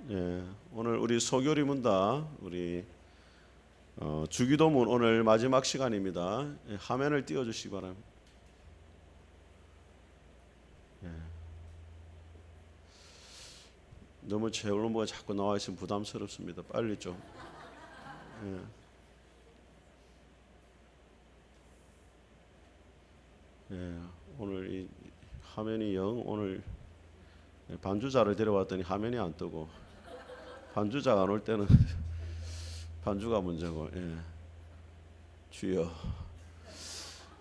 예, 오늘 우리 소교리문다 우리 주기도문 오늘 마지막 시간입니다. 예, 화면을 띄워주시기 바랍니다. 예, 너무 제 얼굴보가 자꾸 나와 있으면 부담스럽습니다. 빨리 좀. 예, 예, 오늘 이 화면이 오늘 반주자를 데려왔더니 화면이 안 뜨고 반주자가 안 올 때는 반주가 문제고. 예. 주여.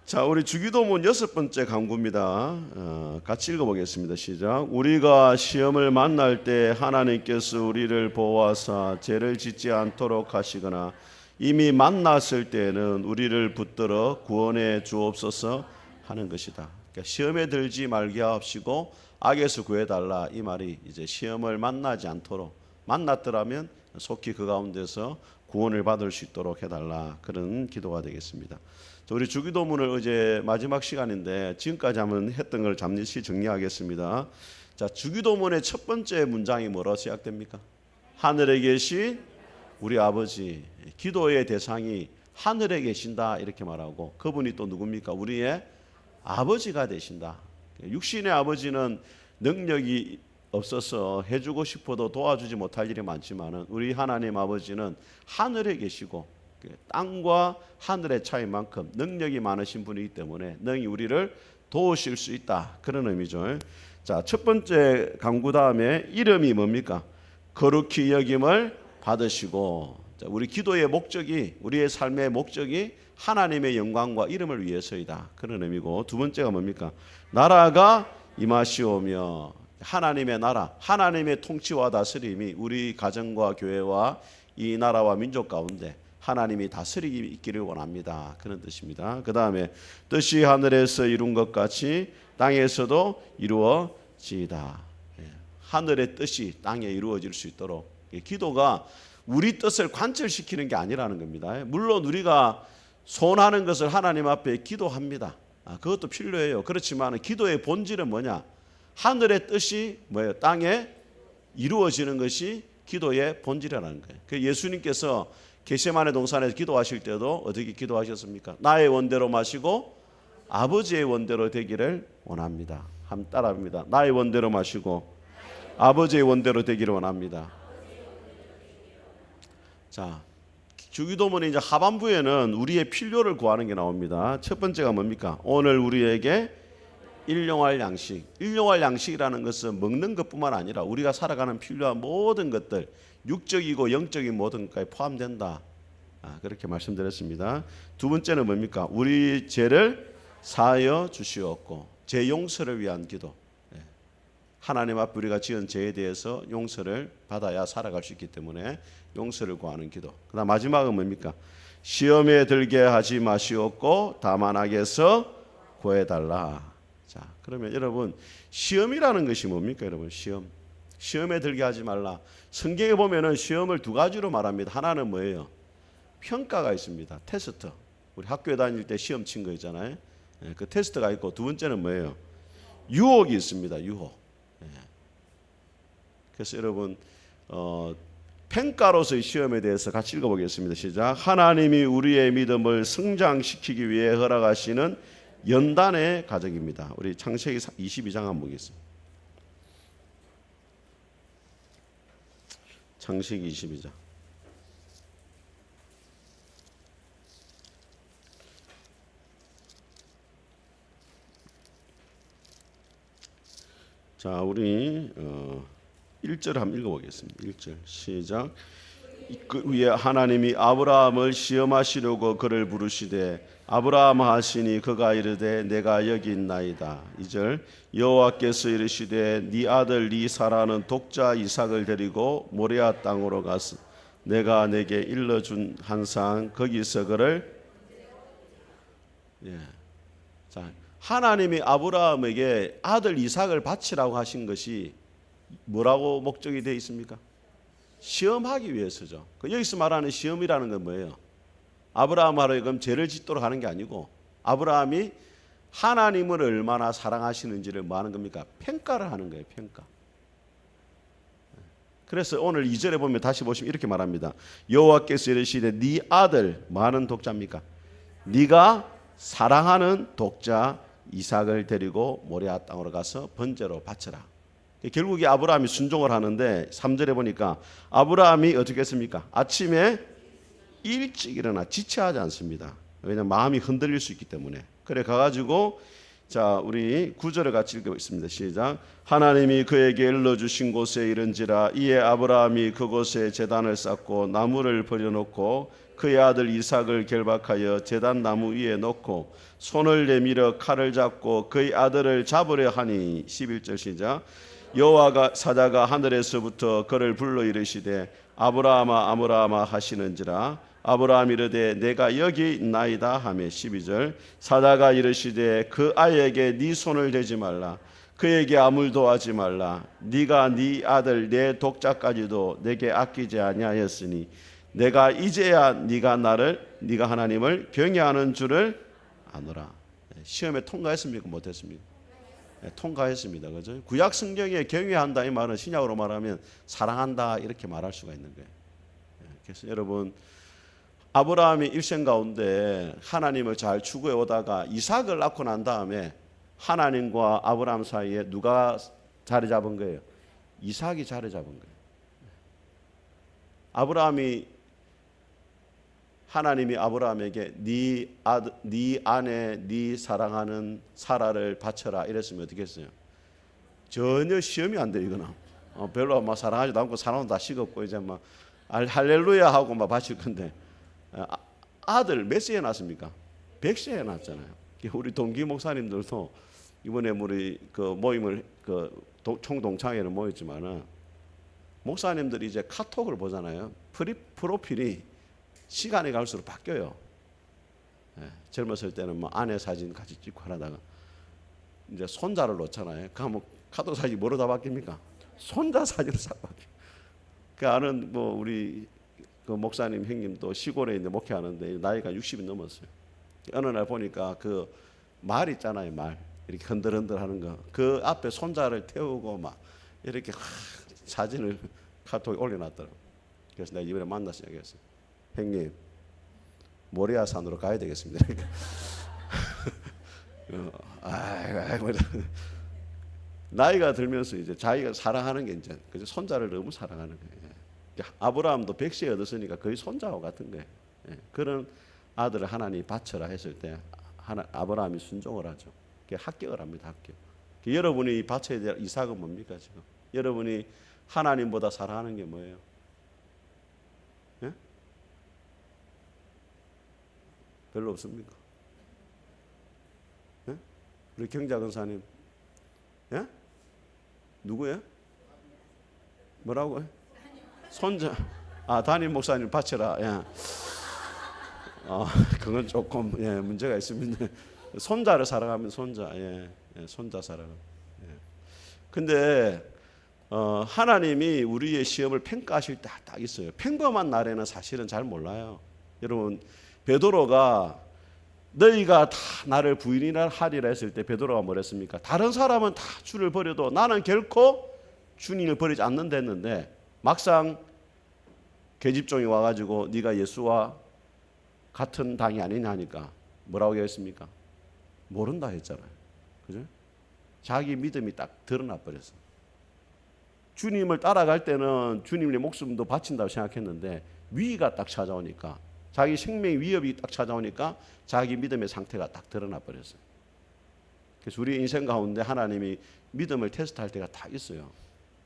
자, 우리 주기도문 6번째 강구입니다. 같이 읽어보겠습니다. 시작. 우리가 시험을 만날 때 하나님께서 우리를 보호하사 죄를 짓지 않도록 하시거나 이미 만났을 때는 우리를 붙들어 구원해 주옵소서 하는 것이다. 그러니까 시험에 들지 말게 하옵시고 악에서 구해달라, 이 말이 이제 시험을 만나지 않도록, 만났더라면 속히 그 가운데서 구원을 받을 수 있도록 해달라, 그런 기도가 되겠습니다. 우리 주기도문을 어제 마지막 시간인데 지금까지 한번 했던 걸 잠시 정리하겠습니다. 자, 주기도문의 첫 번째 문장이 뭐로 시작됩니까? 하늘에 계신 우리 아버지. 기도의 대상이 하늘에 계신다 이렇게 말하고, 그분이 또 누굽니까? 우리의 아버지가 되신다. 육신의 아버지는 능력이 없어서 해주고 싶어도 도와주지 못할 일이 많지만 우리 하나님 아버지는 하늘에 계시고 땅과 하늘의 차이만큼 능력이 많으신 분이기 때문에 능히 우리를 도우실 수 있다, 그런 의미죠. 자, 첫 번째 강구 다음에 이름이 뭡니까? 거룩히 여김을 받으시고. 자, 우리 기도의 목적이, 우리의 삶의 목적이 하나님의 영광과 이름을 위해서이다, 그런 의미고, 두 번째가 뭡니까? 나라가 임하시오며. 하나님의 나라, 하나님의 통치와 다스림이 우리 가정과 교회와 이 나라와 민족 가운데 하나님이 다스리기 있기를 원합니다, 그런 뜻입니다. 그 다음에 뜻이 하늘에서 이룬 것 같이 땅에서도 이루어지이다. 하늘의 뜻이 땅에 이루어질 수 있도록, 기도가 우리 뜻을 관철시키는 게 아니라는 겁니다. 물론 우리가 소원하는 것을 하나님 앞에 기도합니다. 그것도 필요해요. 그렇지만 기도의 본질은 뭐냐? 하늘의 뜻이 뭐예요? 땅에 이루어지는 것이 기도의 본질이라는 거예요. 그 예수님께서 겟세마네 동산에서 기도하실 때도 어떻게 기도하셨습니까? 나의 원대로 마시고 아버지의 원대로 되기를 원합니다. 한번 따라합니다. 나의 원대로 마시고 아버지의 원대로 되기를 원합니다. 자, 주기도문의 이제 하반부에는 우리의 필요를 구하는 게 나옵니다. 첫 번째가 뭡니까? 오늘 우리에게 일용할 양식. 일용할 양식이라는 것은 먹는 것뿐만 아니라 우리가 살아가는 필요한 모든 것들, 육적이고 영적인 모든 것까지 포함된다, 그렇게 말씀드렸습니다. 두 번째는 뭡니까? 우리 죄를 사하여 주시옵고. 죄 용서를 위한 기도. 하나님 앞에 우리가 지은 죄에 대해서 용서를 받아야 살아갈 수 있기 때문에 용서를 구하는 기도. 그다음 마지막은 뭡니까? 시험에 들게 하지 마시옵고 다만 악에서 구해달라. 자, 그러면 여러분, 시험이라는 것이 뭡니까? 여러분, 시험에 들게 하지 말라. 성경에 보면은 시험을 두 가지로 말합니다. 하나는 뭐예요? 평가가 있습니다. 테스트. 우리 학교에 다닐 때 시험 친 거 있잖아요. 그 테스트가 있고, 두 번째는 뭐예요? 유혹이 있습니다. 유혹. 그래서 여러분, 평가로서의 시험에 대해서 같이 읽어보겠습니다. 시작. 하나님이 우리의 믿음을 성장시키기 위해 허락하시는 연단의 과정입니다. 우리 창세기 22장 한번 보겠습니다. 창세기 22장. 자, 우리 1절 한번 읽어보겠습니다. 1절 시작. 그 위에 하나님이 아브라함을 시험하시려고 그를 부르시되 아브라함 하시니 그가 이르되 내가 여기 있나이다. 2절 여호와께서 이르시되 네 아들 네 사라는 독자 이삭을 데리고 모리아 땅으로 가서 내가 내게 일러준 한상 거기서 그를. 자, 하나님이 아브라함에게 아들 이삭을 바치라고 하신 것이 뭐라고 목적이 되어 있습니까? 시험하기 위해서죠. 여기서 말하는 시험이라는 건 뭐예요? 아브라함 하여금 죄를 짓도록 하는 게 아니고 아브라함이 하나님을 얼마나 사랑하시는지를 뭐 하는 겁니까? 평가를 하는 거예요. 평가. 그래서 오늘 2절에 보면 다시 보시면 이렇게 말합니다. 여호와께서 이르시되 네 아들 많은 독자입니까? 네가 사랑하는 독자 이삭을 데리고 모리아 땅으로 가서 번제로 바쳐라. 결국에 아브라함이 순종을 하는데 3절에 보니까 아브라함이 어떻게 했습니까? 아침에 일찍 일어나 지체하지 않습니다. 왜냐하면 마음이 흔들릴 수 있기 때문에. 그래 가가지고 자 우리 9절을 같이 읽어보겠습니다. 시작. 하나님이 그에게 일러주신 곳에 이른지라 이에 아브라함이 그곳에 제단을 쌓고 나무를 버려놓고 그의 아들 이삭을 결박하여 제단 나무 위에 놓고 손을 내밀어 칼을 잡고 그의 아들을 잡으려 하니 11절 시작. 여호와가 사자가 하늘에서부터 그를 불러 이르시되 아브라함아 아브라함아 하시는지라 아브라함이 이르되 내가 여기 있나이다 하며 12절 사자가 이르시되 그 아이에게 네 손을 대지 말라 그에게 아물도 하지 말라 네가 네 아들 내 독자까지도 내게 아끼지 아니하였으니 내가 이제야 네가 하나님을 경외하는 줄을 아노라. 시험에 통과했습니까? 못했습니까? 통과했습니다. 그죠? 구약 성경에 경외한다 이 말은 신약으로 말하면 사랑한다 이렇게 말할 수가 있는 거예요. 그래서 여러분 아브라함이 일생 가운데 하나님을 잘 추구해 오다가 이삭을 낳고 난 다음에 하나님과 아브라함 사이에 누가 자리 잡은 거예요? 이삭이 자리 잡은 거예요. 하나님이 아브라함에게 네 아내 네 사랑하는 사라를 바쳐라 이랬으면 어떻게 했어요? 전혀 시험이 안 돼요. 이거는 별로 막 사랑하지도 않고 사랑은 다 식었고 이제 막 할렐루야 하고 막 바칠 건데 아들 몇 세에 낳습니까? 100세에 낳았잖아요. 우리 동기 목사님들도 이번에 우리 그 모임을 총동창회를 모였지만은 목사님들이 이제 카톡을 보잖아요. 프로필이 시간이 갈수록 바뀌어요. 젊었을 때는 뭐 아내 사진 같이 찍고 하다가 이제 손자를 놓잖아요. 그러면 카톡 사진이 뭐로 다 바뀝니까? 손자 사진으로 싹 바뀌어. 그 아는 뭐 우리 그 목사님 형님도 시골에 있는데 목회하는데 나이가 60이 넘었어요. 어느 날 보니까 그 말 있잖아요. 말 이렇게 흔들흔들 하는 거. 그 앞에 손자를 태우고 막 이렇게 사진을 카톡에 올려놨더라고요. 그래서 내가 이번에 만나서 얘기했어요. 형님 모리아 산으로 가야 되겠습니다. 나이가 들면서 이제 자기가 사랑하는 게 이제 손자를 너무 사랑하는 거예요. 아브라함도 100세 얻었으니까 거의 손자와 같은 거예요. 그런 아들을 하나님이 바쳐라 했을 때 아브라함이 순종을 하죠. 합격을 합니다. 합격. 여러분이 바쳐야 될 이삭은 뭡니까 지금? 여러분이 하나님보다 사랑하는 게 뭐예요? 예? 별로 없습니까? 예? 우리 경자 권사님, 예? 누구예요? 뭐라고요? 손자. 담임 목사님 바쳐라. 예. 그건 조금 문제가 있습니다. 손자를 사랑하면 손자, 손자 사랑. 근데 하나님이 우리의 시험을 평가하실 때 딱 있어요. 평범한 날에는 사실은 잘 몰라요. 여러분 베드로가 너희가 다 나를 부인이라 하리라 했을 때 베드로가 뭐랬습니까? 다른 사람은 다 주를 버려도 나는 결코 주님을 버리지 않는다 했는데 막상 계집종이 와가지고 네가 예수와 같은 당이 아니냐 하니까 뭐라고 했습니까? 모른다 했잖아요. 그죠? 자기 믿음이 딱 드러나 버렸어. 주님을 따라갈 때는 주님의 목숨도 바친다고 생각했는데 위기가 딱 찾아오니까 자기 생명의 위협이 딱 찾아오니까 자기 믿음의 상태가 딱 드러나 버렸어요. 그래서 우리 인생 가운데 하나님이 믿음을 테스트할 때가 다 있어요.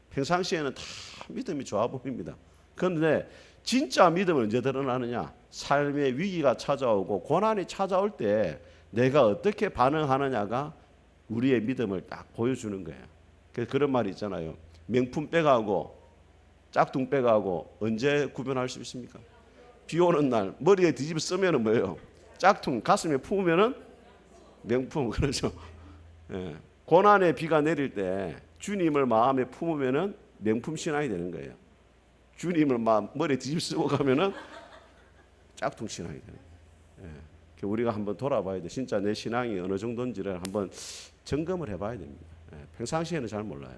평상시에는 다 믿음이 좋아 보입니다. 그런데 진짜 믿음은 언제 드러나느냐? 삶의 위기가 찾아오고 고난이 찾아올 때 내가 어떻게 반응하느냐가 우리의 믿음을 딱 보여주는 거예요. 그래서 그런 말이 있잖아요. 명품 백하고 짝퉁 백하고 언제 구분할 수 있습니까? 비 오는 날 머리에 뒤집어 쓰면은 뭐예요? 짝퉁, 가슴에 품으면은 명품. 그렇죠. 고난의 비가 내릴 때 주님을 마음에 품으면은 명품 신앙이 되는 거예요. 주님을 머리에 뒤집어 쓰고 가면은 짝퉁 신앙이 되는 거예요. 우리가 한번 돌아봐야 돼. 진짜 내 신앙이 어느 정도인지를 한번 점검을 해봐야 됩니다. 평상시에는 잘 몰라요.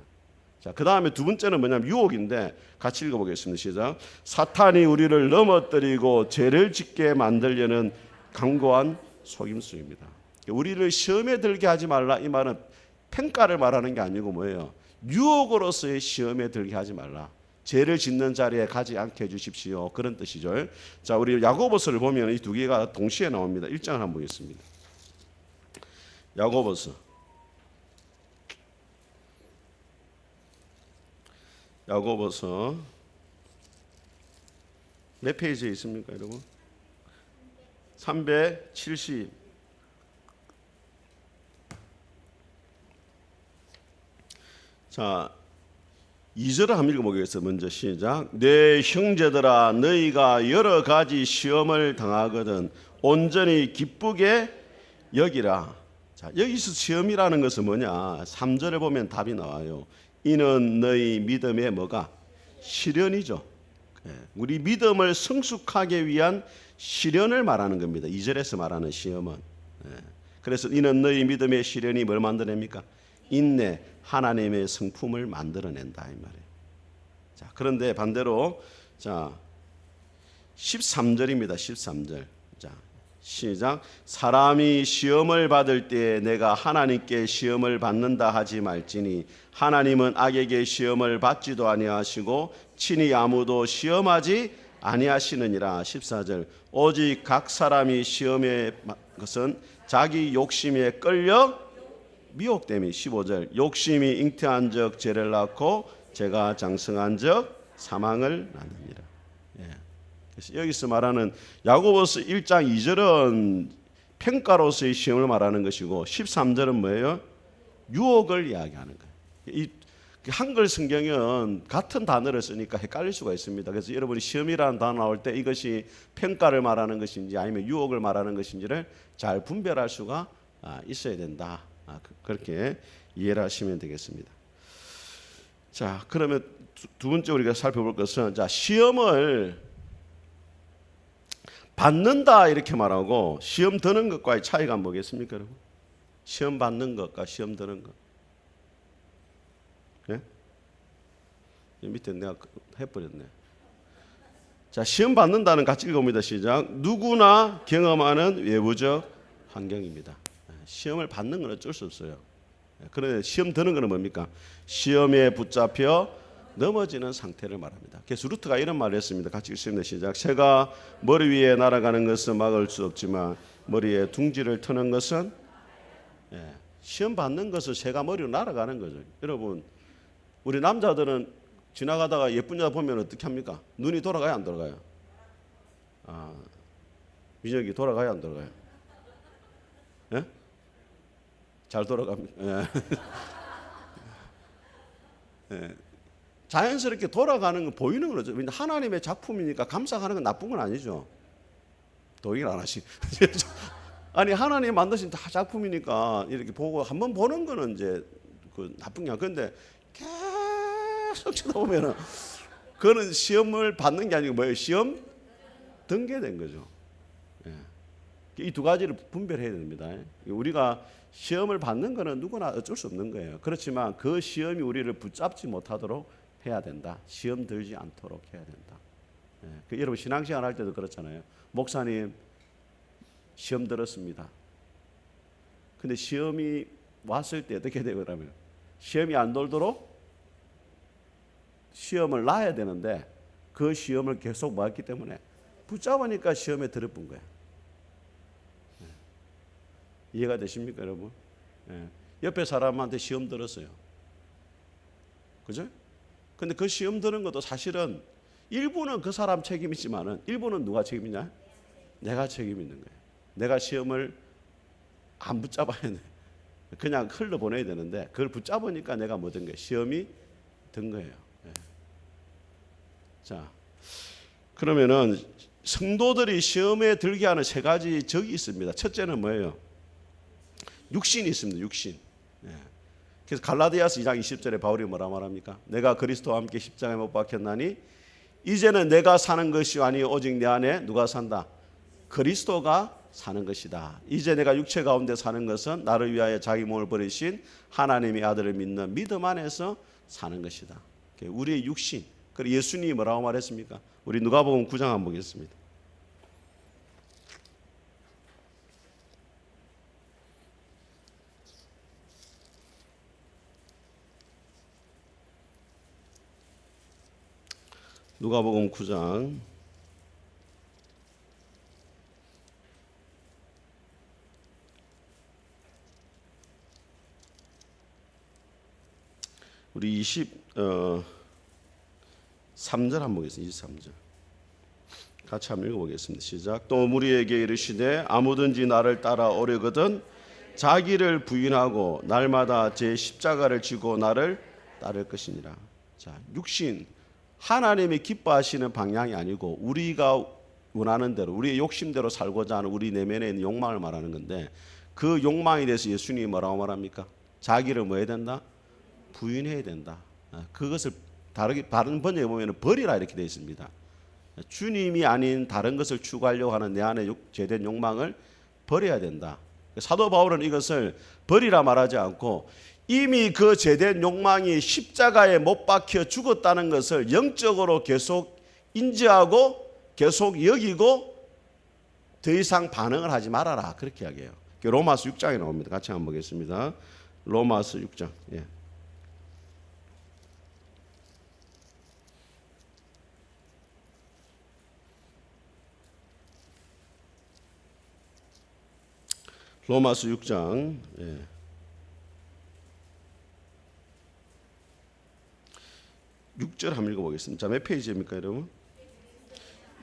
자, 그 다음에 두 번째는 뭐냐면 유혹인데 같이 읽어보겠습니다. 시작. 사탄이 우리를 넘어뜨리고 죄를 짓게 만들려는 강고한 속임수입니다. 우리를 시험에 들게 하지 말라, 이 말은 평가를 말하는 게 아니고 뭐예요? 유혹으로서의 시험에 들게 하지 말라. 죄를 짓는 자리에 가지 않게 해주십시오. 그런 뜻이죠. 자, 우리 야고보서를 보면 이 두 개가 동시에 나옵니다. 1장을 한번 보겠습니다. 야고보서 몇 페이지에 있습니까, 여러분? 370. 자, 2절을 한번 읽어보겠습니다. 먼저 시작. 내 형제들아, 너희가 여러 가지 시험을 당하거든 온전히 기쁘게 여기라. 자, 여기서 시험이라는 것은 뭐냐? 3절에 보면 답이 나와요. 이는 너희 믿음의 뭐가? 시련이죠. 우리 믿음을 성숙하게 위한 시련을 말하는 겁니다. 2절에서 말하는 시험은. 그래서 이는 너희 믿음의 시련이 뭘 만들어냅니까? 인내, 하나님의 성품을 만들어낸다, 이 말이에요. 자, 그런데 반대로 자 13절입니다. 13절. 자, 시작. 사람이 시험을 받을 때 내가 하나님께 시험을 받는다 하지 말지니 하나님은 악에게 시험을 받지도 아니하시고 친히 아무도 시험하지 아니하시느니라. 14절. 오직 각 사람이 시험의 것은 자기 욕심에 끌려 미혹됨이. 15절. 욕심이 잉태한 적 죄를 낳고 죄가 장성한 적 사망을 낳느니라. 그래서 여기서 말하는 야고보서 1장 2절은 평가로서의 시험을 말하는 것이고 13절은 뭐예요? 유혹을 이야기하는 거예요. 이 한글 성경은 같은 단어를 쓰니까 헷갈릴 수가 있습니다. 그래서 여러분이 시험이라는 단어 나올 때 이것이 평가를 말하는 것인지 아니면 유혹을 말하는 것인지를 잘 분별할 수가 있어야 된다. 그렇게 이해를 하시면 되겠습니다. 자, 그러면 두 번째 우리가 살펴볼 것은 자, 시험을 받는다 이렇게 말하고 시험 드는 것과의 차이가 뭐겠습니까, 여러분? 시험 받는 것과 시험 드는 것. 예? 밑에 내가 해버렸네. 자, 시험 받는다는 같이 읽어봅니다. 시작. 누구나 경험하는 외부적 환경입니다. 시험을 받는 건 어쩔 수 없어요. 그런데 시험 드는 것은 뭡니까? 시험에 붙잡혀 넘어지는 상태를 말합니다. 그래서 루트가 이런 말을 했습니다. 같이 읽습니다. 시작. 새가 머리 위에 날아가는 것은 막을 수 없지만 머리에 둥지를 트는 것은 시험 받는 것은 새가 머리로 날아가는 거죠. 여러분, 우리 남자들은 지나가다가 예쁜 여자 보면 어떻게 합니까? 눈이 돌아가요, 안 돌아가요? 민혁이 돌아가요, 안 돌아가요? 예? 잘 돌아갑니다. 예. 자연스럽게 돌아가는 건 보이는 거죠. 하나님의 작품이니까 감상하는 건 나쁜 건 아니죠. 동의를 안 하시. 아니, 하나님 만드신 다 작품이니까 이렇게 보고 한번 보는 거는 이제 그 나쁜 게 아니야. 그런데 계속 쳐다보면은 그거는 시험을 받는 게 아니고 뭐예요? 시험 등계된 거죠. 이 두 가지를 분별해야 됩니다. 우리가 시험을 받는 거는 누구나 어쩔 수 없는 거예요. 그렇지만 그 시험이 우리를 붙잡지 못하도록 해야 된다. 시험 들지 않도록 해야 된다. 여러분 신앙생활 할 때도 그렇잖아요. 목사님 시험 들었습니다. 근데 시험이 왔을 때 어떻게 돼요? 그러면 시험이 안 돌도록 시험을 놔야 되는데 그 시험을 계속 모았기 때문에 붙잡으니까 시험에 들어본 거예요. 이해가 되십니까, 여러분? 옆에 사람한테 시험 들었어요. 그죠? 근데 그 시험 드는 것도 사실은 일부는 그 사람 책임이지만은 일부는 누가 책임이냐? 내가 책임 있는 거예요. 내가 시험을 안 붙잡아야 돼. 그냥 흘러보내야 되는데 그걸 붙잡으니까 내가 뭐 든 거예요? 시험이 든 거예요. 자, 그러면은 성도들이 시험에 들게 하는 세 가지 적이 있습니다. 첫째는 뭐예요? 육신이 있습니다. 육신. 그래서 갈라디아서 2장 20절에 바울이 뭐라 말합니까? 내가 그리스도와 함께 십자가에 못 박혔나니 이제는 내가 사는 것이 아니 오직 내 안에 누가 산다? 그리스도가 사는 것이다. 이제 내가 육체 가운데 사는 것은 나를 위하여 자기 몸을 버리신 하나님의 아들을 믿는 믿음 안에서 사는 것이다. 우리의 육신. 그리고 예수님이 뭐라고 말했습니까? 우리 누가복음 9장 한번 보겠습니다. 누가복음 9장 23절 한번 보겠습니다. 23절 같이 한번 읽어보겠습니다. 시작. 또 무리에게 이르시되 아무든지 나를 따라오려거든 자기를 부인하고 날마다 제 십자가를 지고 나를 따를 것이니라. 자, 육신 하나님이 기뻐하시는 방향이 아니고 우리가 원하는 대로 우리의 욕심대로 살고자 하는 우리 내면에 있는 욕망을 말하는 건데, 그 욕망에 대해서 예수님이 뭐라고 말합니까? 자기를 뭐 해야 된다? 부인해야 된다. 그것을 다른 번역에 보면 버리라 이렇게 되어 있습니다. 주님이 아닌 다른 것을 추구하려고 하는 내 안에 죄된 욕망을 버려야 된다. 사도 바울은 이것을 버리라 말하지 않고 이미 그 죄된 욕망이 십자가에 못 박혀 죽었다는 것을 영적으로 계속 인지하고 계속 여기고 더 이상 반응을 하지 말아라, 그렇게 이야기해요. 로마서 6장에 나옵니다. 같이 한번 보겠습니다. 로마서 6장. 예. 로마서 6장 6절 한번 읽어보겠습니다. 자, 몇 페이지입니까 여러분?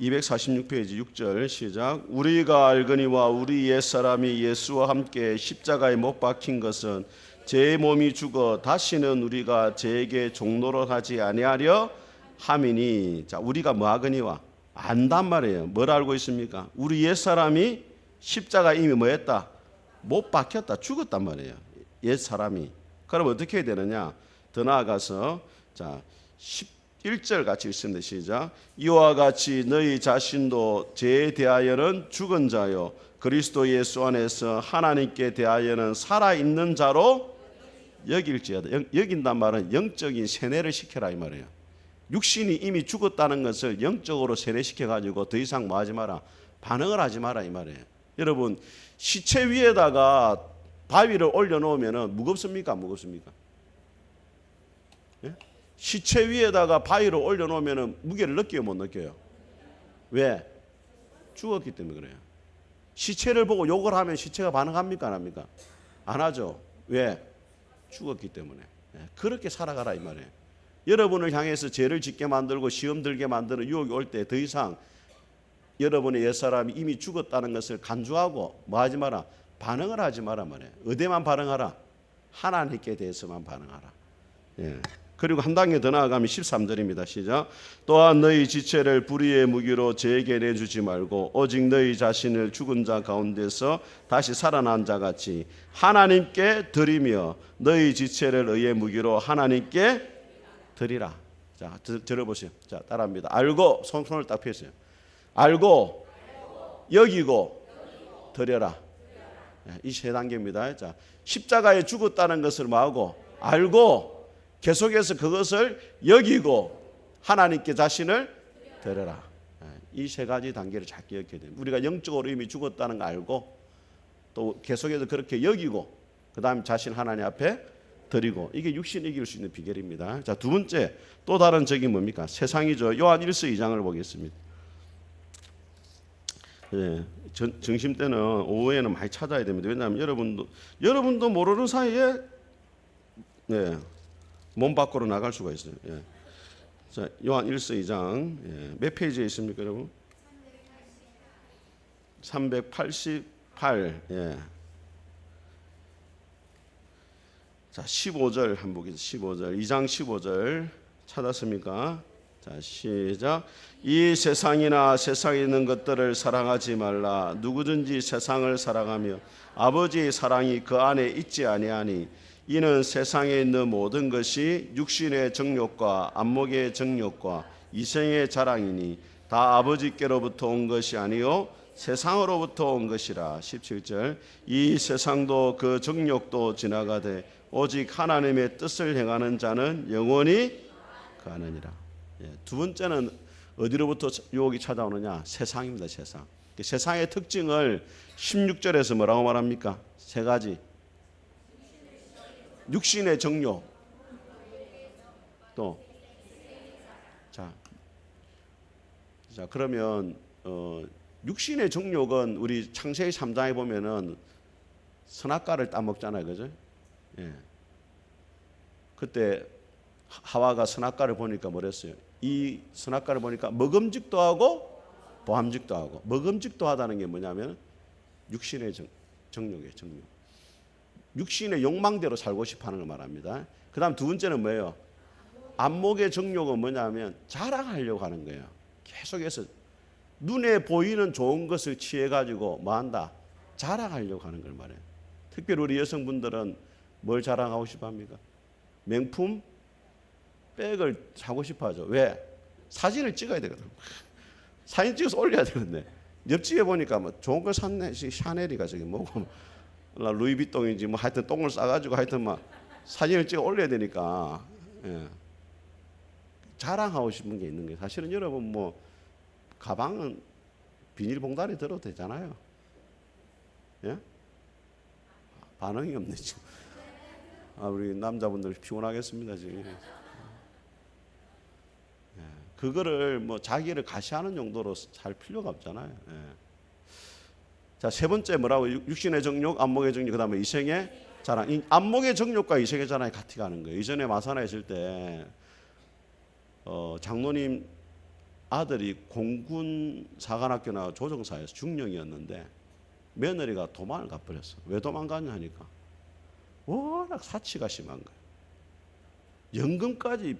246페이지 6절 시작. 우리가 알거니와 우리 옛사람이 예수와 함께 십자가에 못 박힌 것은 제 몸이 죽어 다시는 우리가 제에게 종노릇하지 아니하려 함이니. 자, 우리가 뭐 하거니와 안단 말이에요. 뭘 알고 있습니까? 우리 옛사람이 십자가 이미 뭐 했다? 못 박혔다, 죽었단 말이에요. 옛사람이. 그럼 어떻게 해야 되느냐? 더 나아가서 자 11절 같이 읽습니다. 시작. 이와 같이 너희 자신도 죄에 대하여는 죽은 자요 그리스도 예수 안에서 하나님께 대하여는 살아있는 자로 여길지어다. 여긴단 말은 영적인 세뇌를 시켜라 이 말이에요. 육신이 이미 죽었다는 것을 영적으로 세뇌시켜가지고 더 이상 뭐 하지 마라, 반응을 하지 마라 이 말이에요. 여러분, 시체 위에다가 바위를 올려놓으면 무겁습니까? 안 무겁습니까? 예? 시체 위에다가 바위를 올려놓으면 무게를 느껴요? 못 느껴요? 왜? 죽었기 때문에 그래요. 시체를 보고 욕을 하면 시체가 반응합니까? 안 합니까? 안 하죠. 왜? 죽었기 때문에. 예. 그렇게 살아가라 이 말이에요. 여러분을 향해서 죄를 짓게 만들고 시험 들게 만드는 유혹이 올 때 더 이상 여러분의 옛사람이 이미 죽었다는 것을 간주하고 뭐 하지 마라, 반응을 하지 마라 말이에요. 어디만 반응하라? 하나님께 대해서만 반응하라. 예. 그리고 한 단계 더 나아가면 13절입니다. 시작. 또한 너희 지체를 불의의 무기로 죄에게 내주지 말고 오직 너희 자신을 죽은 자 가운데서 다시 살아난 자 같이 하나님께 드리며 너희 지체를 의의 무기로 하나님께 드리라. 자, 들어보세요. 자, 따라합니다. 알고, 손을 딱 펴세요. 알고, 여기고, 드려라. 이 세 단계입니다. 자, 십자가에 죽었다는 것을 뭐하고 알고 계속해서 그것을 여기고 하나님께 자신을 드려라. 이 세 가지 단계를 잘 기억해야 됩니다. 우리가 영적으로 이미 죽었다는 거 알고 또 계속해서 그렇게 여기고 그 다음 자신 하나님 앞에 드리고, 이게 육신 이길 수 있는 비결입니다. 자, 두 번째 또 다른 적이 뭡니까? 세상이죠. 요한 1서 2장을 보겠습니다. 예, 점심 때는 오후에는 많이 찾아야 됩니다. 왜냐하면 여러분도 모르는 사이에 몸 밖으로 나갈 수가 있어요. 예. 자, 요한 1서 2장 몇 페이지에 있습니까, 여러분? 388. 자, 15절 한번 보겠습니다. 15절, 2장 15절 찾았습니까? 자, 시작. 이 세상이나 세상에 있는 것들을 사랑하지 말라. 누구든지 세상을 사랑하며 아버지의 사랑이 그 안에 있지 아니하니 이는 세상에 있는 모든 것이 육신의 정욕과 안목의 정욕과 이생의 자랑이니 다 아버지께로부터 온 것이 아니요 세상으로부터 온 것이라. 17절. 이 세상도 그 정욕도 지나가되 오직 하나님의 뜻을 행하는 자는 영원히 거하느니라. 두 번째는 어디로부터 유혹이 찾아오느냐? 세상입니다. 세상. 세상의 특징을 16절에서 뭐라고 말합니까? 세 가지. 육신의 정욕. 또 자, 그러면 육신의 정욕은 우리 창세기 3장에 보면은 선악과를 따먹잖아요. 그죠? 예. 그때 하와가 선악과를 보니까 뭐랬어요? 이 선악과를 보니까 먹음직도 하고 보암직도 하고, 먹음직도 하다는 게 뭐냐면 육신의 정욕이에요. 정욕. 육신의 욕망대로 살고 싶어하는 걸 말합니다. 그 다음 두 번째는 뭐예요? 안목의 정욕은 뭐냐면 자랑하려고 하는 거예요. 계속해서 눈에 보이는 좋은 것을 취해가지고 뭐한다? 자랑하려고 하는 걸 말해요. 특별히 우리 여성분들은 뭘 자랑하고 싶어 합니까? 명품 백을 사고 싶어 하죠. 왜? 사진을 찍어야 되거든. 사진 찍어서 올려야 되는데 옆집에 보니까 뭐 좋은 걸 샀네. 샤넬이가 저기 뭐고 루이비통인지 뭐 하여튼 똥을 싸가지고 하여튼 막 사진을 찍어 올려야 되니까 자랑하고 싶은 게 있는 거예요. 사실은 여러분 뭐 가방은 비닐봉다리 들어도 되잖아요. 예? 반응이 없네 지금. 우리 남자분들 피곤하겠습니다 지금. 그거를 뭐 자기를 가시하는 용도로 살 필요가 없잖아요. 자, 세 번째 뭐라고? 육신의 정욕, 안목의 정욕, 그다음에 이생의 자랑. 이 안목의 정욕과 이생의 자랑이 같이 가는 거예요. 이전에 마산에 있을 때 장로님 아들이 공군 사관학교 나와 조종사에서 중령이었는데 며느리가 도망을 가버렸어. 왜 도망갔냐 하니까 워낙 사치가 심한 거예요. 연금까지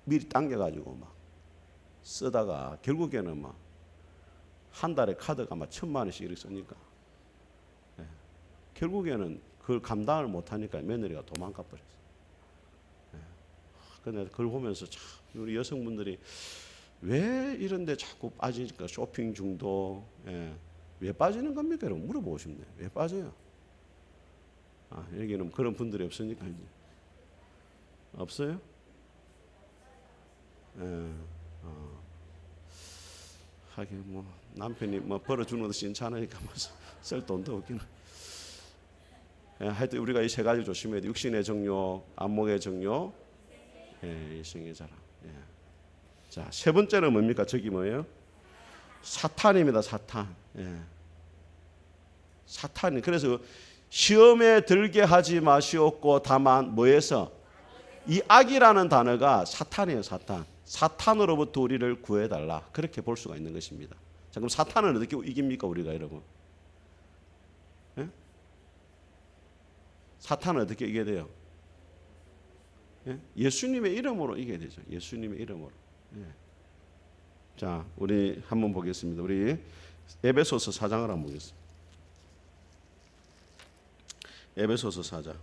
미리 당겨가지고 막 쓰다가 결국에는 막 한 달에 카드가 막 1,000만 원씩 이렇게 쓰니까 결국에는 그걸 감당을 못하니까 며느리가 도망가 버렸어. 근데 그걸 보면서 참 우리 여성분들이 왜 이런데 자꾸 빠지니까 쇼핑 중독, 왜 빠지는 겁니까? 여러분 물어보고 싶네. 왜 빠져요? 여기는 그런 분들이 없으니까 이제 없어요? 하긴 뭐 남편이 뭐 벌어주는 것도 신찮으니까 뭐 쓸 돈도 없기는. 하여튼 우리가 이 세 가지 조심해야 돼. 육신의 정욕, 안목의 정욕, 이생의 자랑. 자, 세 번째는 뭡니까? 저기 뭐예요? 사탄입니다. 사탄. 사탄이. 그래서 시험에 들게 하지 마시옵고 다만 뭐에서? 이 악이라는 단어가 사탄이에요. 사탄. 사탄으로부터 우리를 구해달라. 그렇게 볼 수가 있는 것입니다. 자, 그럼 사탄은 어떻게 이깁니까? 우리가 여러분. 사탄은 어떻게 이겨야 돼요? 예수님의 이름으로 이겨야 되죠. 예수님의 이름으로. 자, 우리 한번 보겠습니다. 우리 에베소서 4장을 한번 보겠습니다. 에베소서 4장.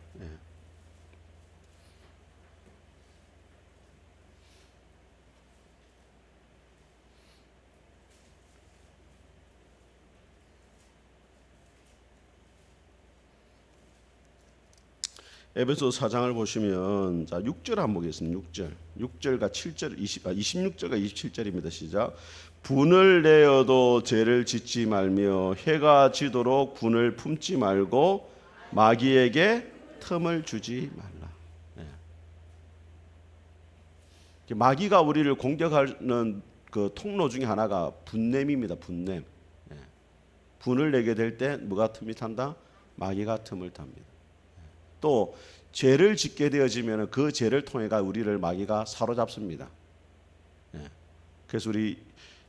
에베소서 4장을 보시면 자 6절 한번 보겠습니다. 6절과 7절 26절과 27절입니다. 시작. 분을 내어도 죄를 짓지 말며 해가 지도록 분을 품지 말고 마귀에게 틈을 주지 말라. 마귀가 우리를 공격하는 그 통로 중에 하나가 분냄입니다. 분냄. 분을 내게 될 때 뭐가 틈이 탄다? 마귀가 틈을 탑니다. 또 죄를 짓게 되어지면 그 죄를 통해가 우리를 마귀가 사로잡습니다. 그래서 우리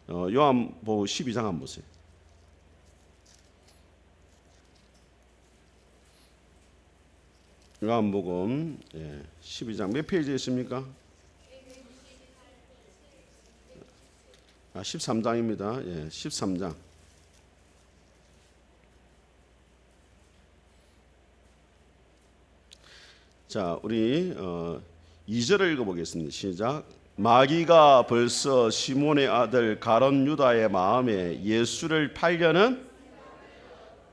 요한복음 12장 한번 보세요. 요한복음 12장 몇 페이지에 있습니까? 13장입니다. 13장. 자, 우리 2절을 읽어보겠습니다. 시작. 마귀가 벌써 시몬의 아들 가룟 유다의 마음에 예수를 팔려는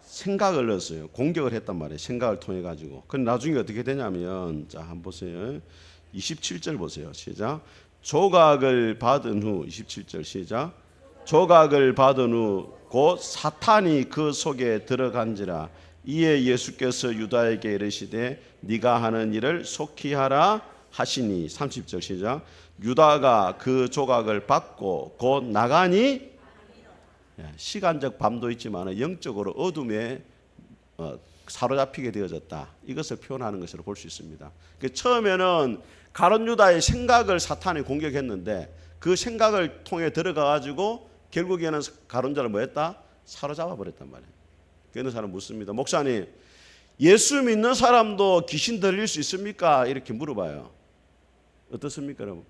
생각을 넣었어요. 공격을 했단 말이에요. 생각을 통해 가지고. 근데 나중에 어떻게 되냐면 자, 한번 보세요. 27절 보세요. 시작. 조각을 받은 후 27절 시작. 조각을 받은 후 곧 사탄이 그 속에 들어간지라. 이에 예수께서 유다에게 이르시되 네가 하는 일을 속히 하라 하시니. 30절 시작. 유다가 그 조각을 받고 곧 나가니. 시간적 밤도 있지만 영적으로 어둠에 사로잡히게 되어졌다. 이것을 표현하는 것으로 볼 수 있습니다. 처음에는 가룟 유다의 생각을 사탄이 공격했는데 그 생각을 통해 들어가 가지고 결국에는 가룟 유다를 뭐 했다? 사로잡아 버렸단 말이에요. 그런 사람 묻습니다. 목사님, 예수 믿는 사람도 귀신 들릴 수 있습니까? 이렇게 물어봐요. 어떻습니까, 여러분?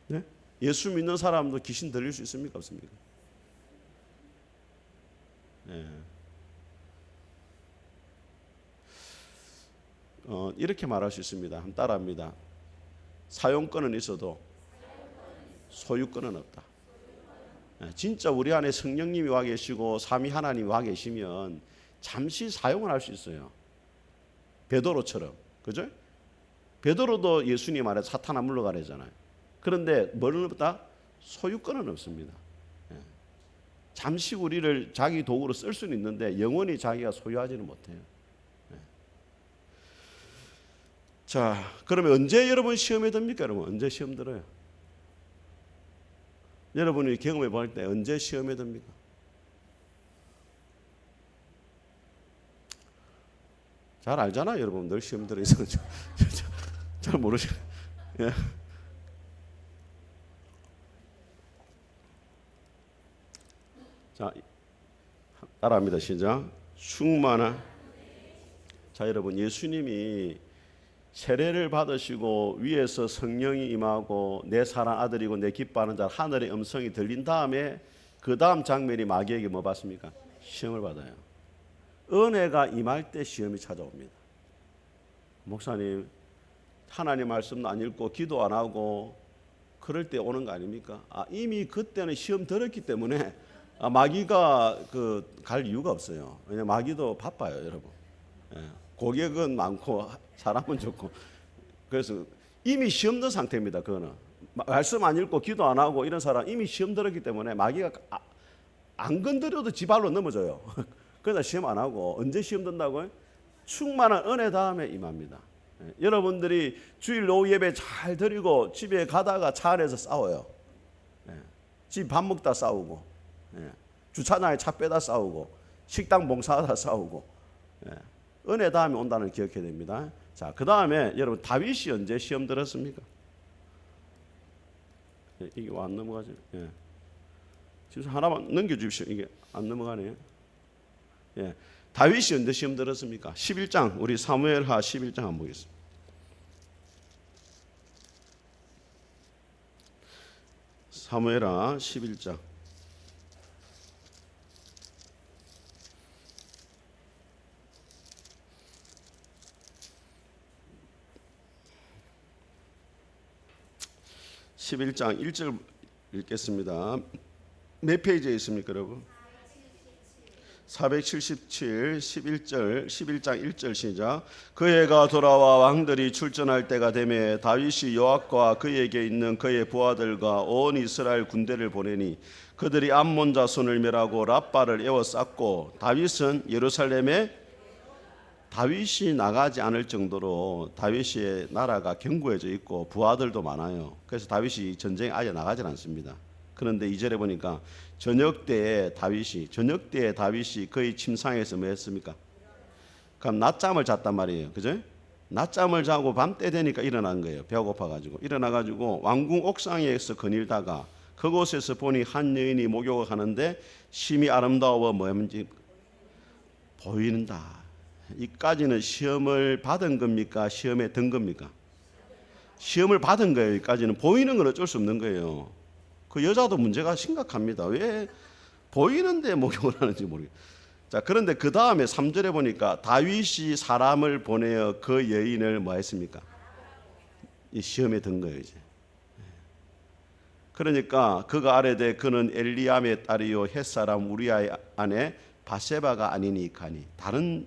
네? 예수 믿는 사람도 귀신 들릴 수 있습니까? 없습니까? 네. 이렇게 말할 수 있습니다. 한번 따라합니다. 사용권은 있어도 소유권은 없다. 진짜 우리 안에 성령님이 와 계시고 삼위 하나님이 와 계시면 잠시 사용을 할 수 있어요. 베드로처럼. 그죠? 베드로도 예수님 아래 사탄아 물러가래잖아요. 그런데 뭐는 없다? 소유권은 없습니다. 잠시 우리를 자기 도구로 쓸 수는 있는데 영원히 자기가 소유하지는 못해요. 자, 그러면 언제 여러분 시험에 듭니까? 여러분 언제 시험 들어요? 여러분이 경험해 볼 때 언제 시험에 듭니까? 잘 알잖아요, 여러분. 늘 시험 들어 있어. 잘 모르죠. 예. 자, 따라합니다. 시작. 충만한. 자, 여러분, 예수님이 세례를 받으시고 위에서 성령이 임하고 내 사랑 아들이고 내 기뻐하는 자 하늘의 음성이 들린 다음에 그 다음 장면이 마귀에게 뭐 받습니까? 시험을 받아요. 은혜가 임할 때 시험이 찾아옵니다. 목사님, 하나님 말씀도 안 읽고 기도 안 하고 그럴 때 오는 거 아닙니까? 이미 그때는 시험 들었기 때문에 마귀가 갈 이유가 없어요. 왜냐면 마귀도 바빠요, 여러분. 예. 고객은 많고 사람은 좋고. 그래서 이미 시험 든 상태입니다. 그거는 말씀 안 읽고 기도 안 하고 이런 사람 이미 시험 들었기 때문에 마귀가 안 건드려도 지 발로 넘어져요. 그러나 시험 안 하고 언제 시험 든다고요? 충만한 은혜 다음에 임합니다. 여러분들이 주일 오후 예배 잘 드리고 집에 가다가 차 안에서 싸워요. 집 밥 먹다 싸우고, 주차장에 차 빼다 싸우고, 식당 봉사하다 싸우고. 은혜 다음에 온다는 걸 기억해야 됩니다. 자, 그 다음에 여러분 다윗이 언제 시험 들었습니까? 이게 왜 안 넘어가죠? 지금 하나만 넘겨주십시오. 이게 안 넘어가네요. 다윗이 언제 시험 들었습니까? 11장, 우리 사무엘하 11장 한번 보겠습니다. 사무엘하 11장. (11장) 1절 읽겠습니다. 몇 페이지에 있습니까, 여러분? 477 11절 11장 1절 시작. 그 해가 돌아와 왕들이 출전할 때가 되매 다윗이 요압과 그에게 있는 그의 부하들과 온 이스라엘 군대를 보내니 그들이 암몬 자손을 멸하고 랍바를 에워쌌고 다윗은 예루살렘에 다윗이 나가지 않을 정도로 다윗의 나라가 견고해져 있고 부하들도 많아요. 그래서 다윗이 전쟁에 아예 나가지 않습니다. 그런데 2절에 보니까 저녁 때에 다윗이 거의 침상에서 뭐 했습니까? 그럼 낮잠을 잤단 말이에요. 그죠? 낮잠을 자고 밤 때 되니까 일어난 거예요. 배가 고파가지고. 일어나가지고 왕궁 옥상에서 거닐다가 그곳에서 보니 한 여인이 목욕을 하는데 심히 아름다워 뭐였는지 보인다. 이까지는 시험을 받은 겁니까? 시험에 든 겁니까? 시험을 받은 거예요. 여기까지는. 보이는 건 어쩔 수 없는 거예요. 그 여자도 문제가 심각합니다. 왜 보이는데 목욕을 하는지 모르겠어요. 자, 그런데 그 다음에 3절에 보니까 다윗이 사람을 보내어 그 여인을 뭐 했습니까? 이 시험에 든 거예요, 이제. 그러니까 그가 아뢰되 그는 엘리암의 딸이요 햇사람 우리아의 아내 바세바가 아니니까니 다른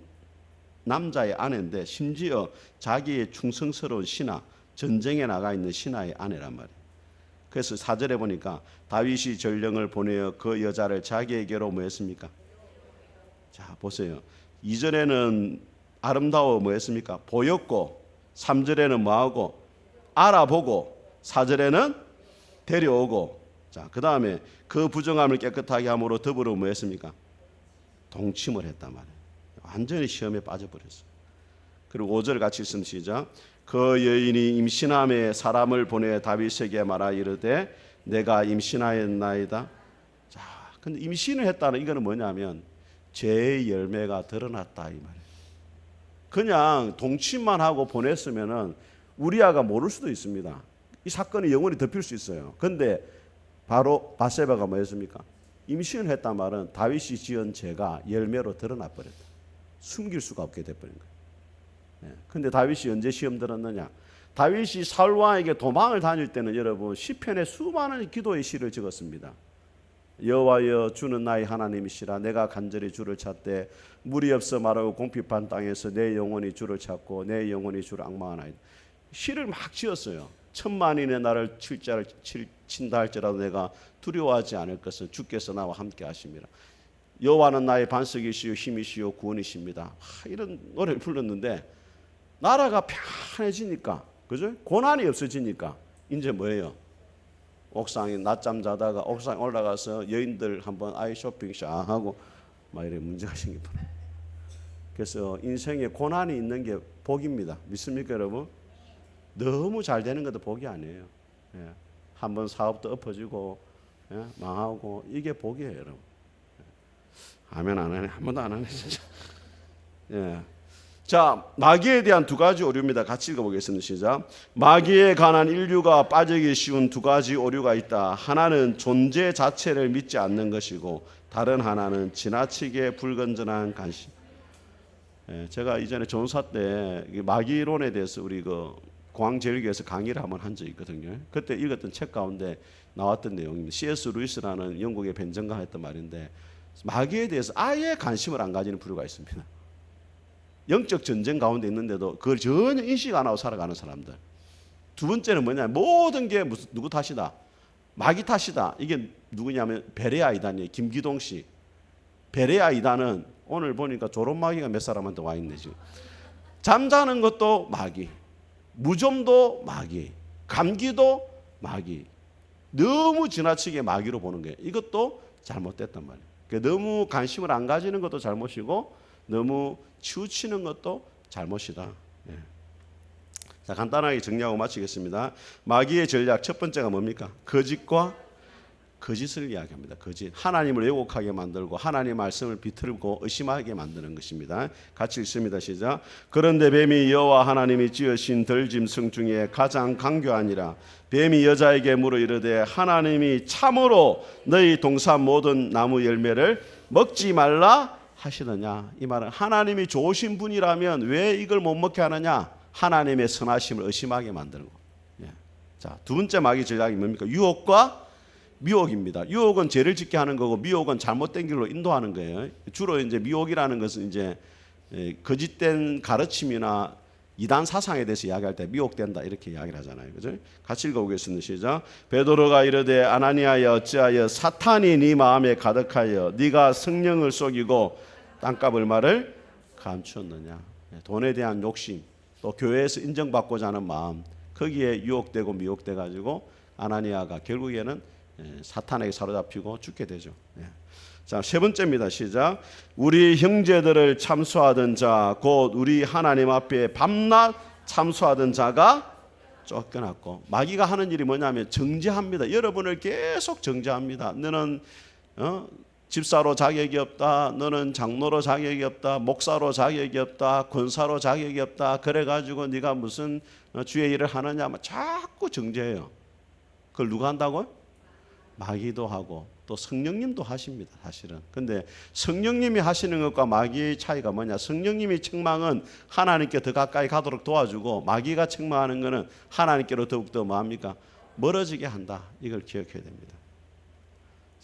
남자의 아내인데 심지어 자기의 충성스러운 신하, 전쟁에 나가 있는 신하의 아내란 말이에요. 그래서 4절에 보니까 다윗이 전령을 보내어 그 여자를 자기에게로 뭐 했습니까? 자, 보세요. 2절에는 아름다워 뭐 했습니까? 보였고, 3절에는 뭐하고? 알아보고, 4절에는 데려오고. 자, 그 다음에 그 부정함을 깨끗하게 함으로 더불어 뭐 했습니까? 동침을 했단 말이에요. 완전히 시험에 빠져버렸어요. 그리고 5절 같이 읽으면 시작. 그 여인이 임신함에 사람을 보내 다윗에게 말하 이르되 내가 임신하였나이다. 자, 근데 임신을 했다는 이거는 뭐냐면 죄의 열매가 드러났다 이 말이에요. 그냥 동침만 하고 보냈으면은 우리아가 모를 수도 있습니다. 이 사건이 영원히 덮일 수 있어요. 근데 바로 바세바가 뭐였습니까? 임신을 했단 말은 다윗이 지은 죄가 열매로 드러나 버렸다. 숨길 수가 없게 돼버린 거예요. 근데 다윗이 언제 시험 들었느냐? 다윗이 사울 왕에게 도망을 다닐 때는 여러분 시편에 수많은 기도의 시를 적었습니다. 여호와여 주는 나의 하나님이시라 내가 간절히 주를 찾되 물이 없어 마르고 공핍한 땅에서 내 영혼이 주를 찾고 내 영혼이 주를 앙망하나이다. 시를 막 지었어요. 천만인의 나를 친다 할지라도 내가 두려워하지 않을 것은 주께서 나와 함께 하심이라. 여호와는 나의 반석이시요 힘이시요 구원이십니다. 이런 노래를 불렀는데 나라가 편해지니까, 그죠? 고난이 없어지니까 이제 뭐예요? 옥상에 낮잠 자다가 옥상 올라가서 여인들 한번 아이 쇼핑 쫙 하고 막 이런 문제가 생기더라. 그래서 인생에 고난이 있는 게 복입니다. 믿습니까, 여러분? 너무 잘 되는 것도 복이 아니에요. 예. 한번 사업도 엎어지고 예? 망하고 이게 복이에요, 여러분. 아멘 안 하네. 한 번도 안 하네 진짜. 예. 자, 마귀에 대한 두 가지 오류입니다. 같이 읽어보겠습니다. 시작. 마귀에 관한 인류가 빠지기 쉬운 두 가지 오류가 있다. 하나는 존재 자체를 믿지 않는 것이고 다른 하나는 지나치게 불건전한 관심. 예, 제가 이전에 전사 때 마귀론에 대해서 우리 그 공항제일교에서 강의를 한번 한 적이 있거든요. 그때 읽었던 책 가운데 나왔던 내용입니다. C.S. 루이스라는 영국의 변증가 했던 말인데 마귀에 대해서 아예 관심을 안 가지는 부류가 있습니다. 영적 전쟁 가운데 있는데도 그걸 전혀 인식 안 하고 살아가는 사람들. 두 번째는 뭐냐? 모든 게 누구 탓이다? 마귀 탓이다. 이게 누구냐면 베레아 이단이에요. 김기동 씨. 베레아 이단은 오늘 보니까 조론마귀가 몇 사람한테 와 있네 지금. 잠자는 것도 마귀, 무좀도 마귀, 감기도 마귀. 너무 지나치게 마귀로 보는 거예요. 이것도 잘못됐단 말이에요. 그러니까 너무 관심을 안 가지는 것도 잘못이고 너무 치우치는 것도 잘못이다. 예. 자, 간단하게 정리하고 마치겠습니다. 마귀의 전략 첫 번째가 뭡니까? 거짓과 거짓을 이야기합니다. 거짓. 하나님을 왜곡하게 만들고 하나님의 말씀을 비틀고 의심하게 만드는 것입니다. 같이 읽습니다. 시작. 그런데 뱀이 여호와 하나님이 지으신 들짐승 중에 가장 강교하니라. 뱀이 여자에게 물어 이르되 하나님이 참으로 너희 동산 모든 나무 열매를 먹지 말라 하시느냐. 이 말은 하나님이 좋으신 분이라면 왜 이걸 못 먹게 하느냐. 하나님의 선하심을 의심하게 만드는 거. 예. 자, 두 번째 마귀 전략이 뭡니까? 유혹과 미혹입니다. 유혹은 죄를 짓게 하는 거고 미혹은 잘못된 길로 인도하는 거예요. 주로 이제 미혹이라는 것은 이제 거짓된 가르침이나 이단 사상에 대해서 이야기할 때 미혹된다 이렇게 이야기를 하잖아요. 그죠? 같이 읽어보겠습니다. 시작. 베드로가 이르되 아나니아여 어찌하여 사탄이 네 마음에 가득하여 네가 성령을 속이고 땅값 얼마를 감추었느냐. 돈에 대한 욕심 또 교회에서 인정받고자 하는 마음 거기에 유혹되고 미혹돼 가지고 아나니아가 결국에는 사탄에게 사로잡히고 죽게 되죠. 자, 세 번째입니다. 시작. 우리 형제들을 참수하던 자 곧 우리 하나님 앞에 밤낮 참수하던 자가 쫓겨났고 마귀가 하는 일이 뭐냐면 정죄합니다. 여러분을 계속 정죄합니다. 너는 집사로 자격이 없다. 너는 장로로 자격이 없다. 목사로 자격이 없다. 권사로 자격이 없다. 그래가지고 네가 무슨 주의 일을 하느냐 자꾸 정죄해요. 그걸 누가 한다고요? 마귀도 하고 또 성령님도 하십니다. 사실은. 근데 성령님이 하시는 것과 마귀의 차이가 뭐냐? 성령님이 책망은 하나님께 더 가까이 가도록 도와주고 마귀가 책망하는 것은 하나님께로 더욱더 뭐합니까? 멀어지게 한다. 이걸 기억해야 됩니다.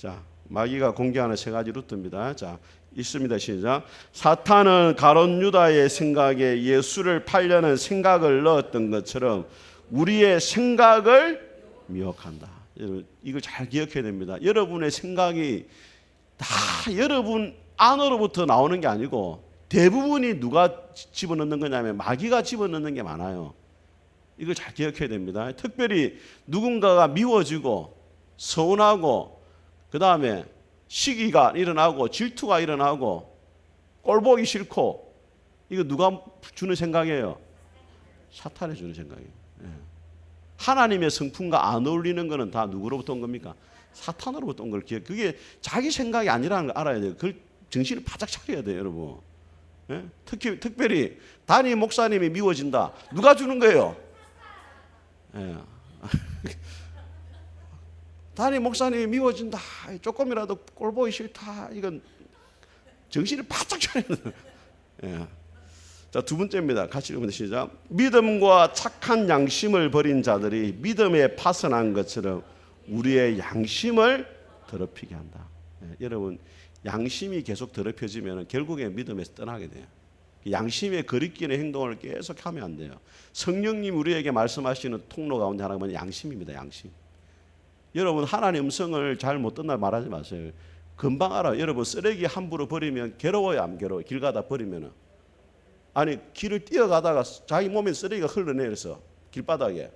자, 마귀가 공개하는 세 가지 루트입니다. 자, 있습니다. 시작. 사탄은 가룟 유다의 생각에 예수를 팔려는 생각을 넣었던 것처럼 우리의 생각을 미혹한다. 여러분, 이걸 잘 기억해야 됩니다. 여러분의 생각이 다 여러분 안으로부터 나오는 게 아니고 대부분이 누가 집어넣는 거냐면 마귀가 집어넣는 게 많아요. 이걸 잘 기억해야 됩니다. 특별히 누군가가 미워지고 서운하고 그 다음에 시기가 일어나고 질투가 일어나고 꼴보기 싫고 이거 누가 주는 생각이에요? 사탄이 주는 생각이에요. 예. 하나님의 성품과 안 어울리는 거는 다 누구로부터 온 겁니까? 사탄으로부터 온 걸 기억. 그게 자기 생각이 아니라는 걸 알아야 돼요. 그걸 정신을 바짝 차려야 돼요, 여러분. 예? 특별히 담임 목사님이 미워진다. 누가 주는 거예요? 예. 담임 목사님이 미워진다. 조금이라도 꼴 보기 싫다. 이건 정신을 바짝 차려야 돼요. 예. 자, 두 번째입니다. 같이 읽으면 시작. 믿음과 착한 양심을 버린 자들이 믿음에 파선한 것처럼 우리의 양심을 더럽히게 한다. 예, 여러분, 양심이 계속 더럽혀지면 결국에 믿음에서 떠나게 돼요. 양심에 거리끼는 행동을 계속 하면 안 돼요. 성령님 우리에게 말씀하시는 통로 가운데 하나가 양심입니다. 양심. 여러분, 하나님의 음성을 잘 못 듣나 말하지 마세요. 금방 알아요. 여러분, 쓰레기 함부로 버리면 괴로워요, 안 괴로워요? 길 가다 버리면. 아니, 길을 뛰어가다가 자기 몸에 쓰레기가 흘러내려서 길바닥에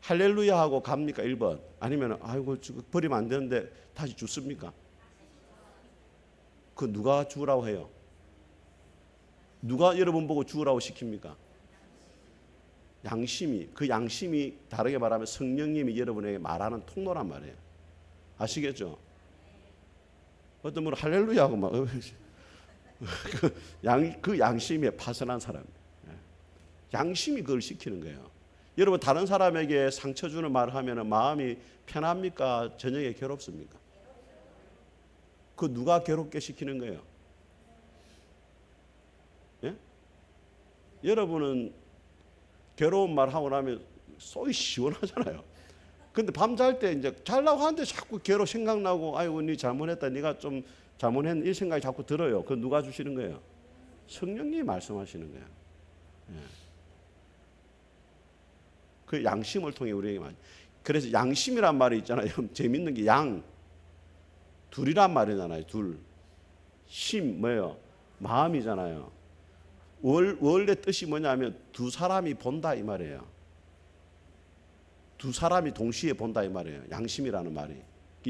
할렐루야 하고 갑니까? 1번. 아니면 아이고 버리면 안 되는데 다시 줍습니까? 그 누가 주라고 해요? 누가 여러분 보고 주라고 시킵니까? 양심이. 그 양심이 다르게 말하면 성령님이 여러분에게 말하는 통로란 말이에요. 아시겠죠? 어떤 분은 할렐루야 하고 막 그 양심에 파선한 사람이에요. 양심이 그걸 시키는 거예요. 여러분, 다른 사람에게 상처 주는 말을 하면 마음이 편합니까? 저녁에 괴롭습니까? 그 누가 괴롭게 시키는 거예요? 예? 여러분은 괴로운 말 하고 나면 속이 시원하잖아요. 근데 밤 잘 때 이제 잘라고 하는데 자꾸 괴로 생각나고 아이고 니 잘못했다. 네가 좀 잘못했는 이 생각이 자꾸 들어요. 그 누가 주시는 거예요? 성령님이 말씀하시는 거예요. 예. 그 양심을 통해 우리에게 말. 그래서 양심이란 말이 있잖아요. 재밌는 게 양 둘이란 말이잖아요. 둘. 심 뭐예요? 마음이잖아요. 원래 뜻이 뭐냐면 두 사람이 본다 이 말이에요. 두 사람이 동시에 본다 이 말이에요. 양심이라는 말이.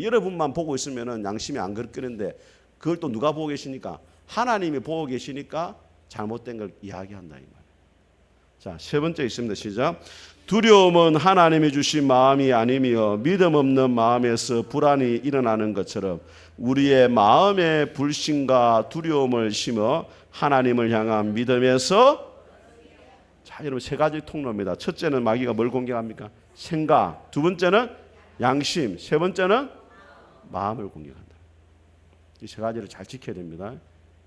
여러분만 보고 있으면은 양심이 안 그렇겠는데 그걸 또 누가 보고 계시니까? 하나님이 보고 계시니까 잘못된 걸 이야기한다 이 말이에요. 자, 세 번째 있습니다. 시작. 두려움은 하나님이 주신 마음이 아니며 믿음 없는 마음에서 불안이 일어나는 것처럼 우리의 마음에 불신과 두려움을 심어 하나님을 향한 믿음에서. 자, 여러분, 세 가지 통로입니다. 첫째는 마귀가 뭘 공격합니까? 생각. 두 번째는 양심. 세 번째는 마음을 공격한다. 이 세 가지를 잘 지켜야 됩니다.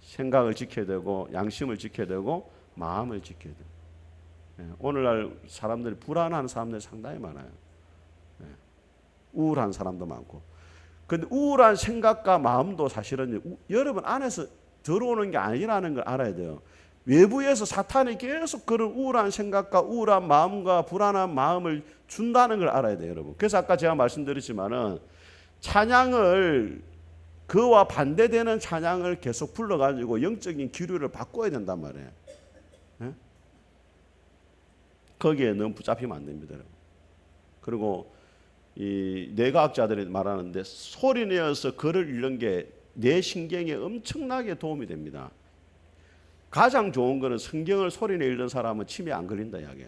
생각을 지켜야 되고 양심을 지켜야 되고 마음을 지켜야 돼요. 오늘날 사람들이 불안한 사람들이 상당히 많아요. 우울한 사람도 많고. 근데 우울한 생각과 마음도 사실은 여러분 안에서 들어오는 게 아니라는 걸 알아야 돼요. 외부에서 사탄이 계속 그런 우울한 생각과 우울한 마음과 불안한 마음을 준다는 걸 알아야 돼요, 여러분. 그래서 아까 제가 말씀드렸지만은 찬양을 그와 반대되는 찬양을 계속 불러가지고 영적인 기류를 바꿔야 된단 말이에요. 네? 거기에 너무 붙잡히면 안 됩니다, 여러분. 그리고 이 뇌과학자들이 말하는데 소리 내어서 글을 읽는 게 뇌 신경에 엄청나게 도움이 됩니다. 가장 좋은 거는 성경을 소리내 읽는 사람은 치매 안 걸린다 이야기야.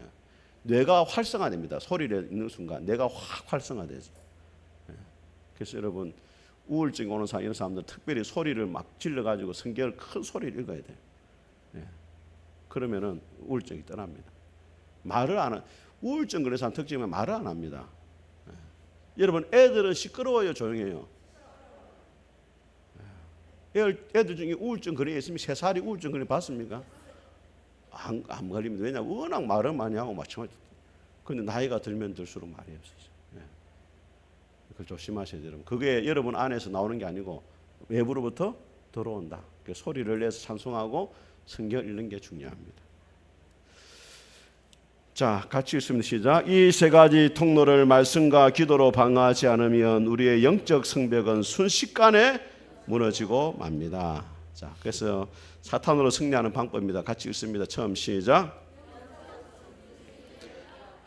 뇌가 활성화됩니다. 소리를 읽는 순간 뇌가 확 활성화되죠. 그래서 여러분 우울증 오는 사람 이런 사람들 특별히 소리를 막 질러가지고 성경을 큰 소리를 읽어야 돼요. 그러면은 우울증이 떠납니다. 말을 안 하. 우울증 걸린 사람 특징은 말을 안 합니다. 여러분 애들은 시끄러워요, 조용해요? 애들 중에 우울증 걸려 있으면 3살이 우울증 걸려 봤습니까? 안 걸립니다. 왜냐하면 워낙 말을 많이 하고 마찬가지. 근데 나이가 들면 들수록 말이 없어져. 그걸 조심하셔야 돼요. 여러분. 그게 여러분 안에서 나오는 게 아니고 외부로부터 들어온다. 그 소리를 내서 찬송하고 성경을 읽는 게 중요합니다. 자, 같이 읽습니다. 시작. 이 세 가지 통로를 말씀과 기도로 방어하지 않으면 우리의 영적 성벽은 순식간에 무너지고 맙니다. 자, 그래서 사탄으로 승리하는 방법입니다. 같이 읽습니다. 처음 시작.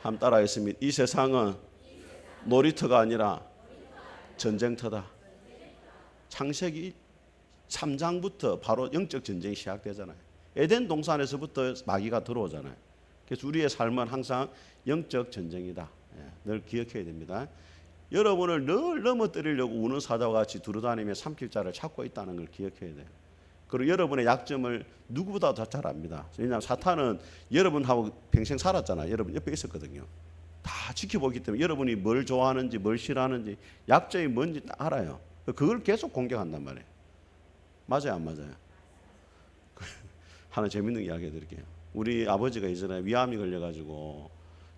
한번 따라하겠습니다. 이 세상은 놀이터가 아니라 전쟁터다. 창세기 3장부터 바로 영적 전쟁이 시작되잖아요. 에덴 동산에서부터 마귀가 들어오잖아요. 그래서 우리의 삶은 항상 영적 전쟁이다. 늘 기억해야 됩니다. 여러분을 늘 넘어뜨리려고 우는 사자와 같이 두루다니며 삼킬 자를 찾고 있다는 걸 기억해야 돼요. 그리고 여러분의 약점을 누구보다 더 잘 압니다. 왜냐하면 사탄은 여러분하고 평생 살았잖아요. 여러분 옆에 있었거든요. 다 지켜보기 때문에 여러분이 뭘 좋아하는지 뭘 싫어하는지 약점이 뭔지 다 알아요. 그걸 계속 공격한단 말이에요. 맞아요, 안 맞아요? 하나 재밌는 이야기 해드릴게요. 우리 아버지가 예전에 위암이 걸려가지고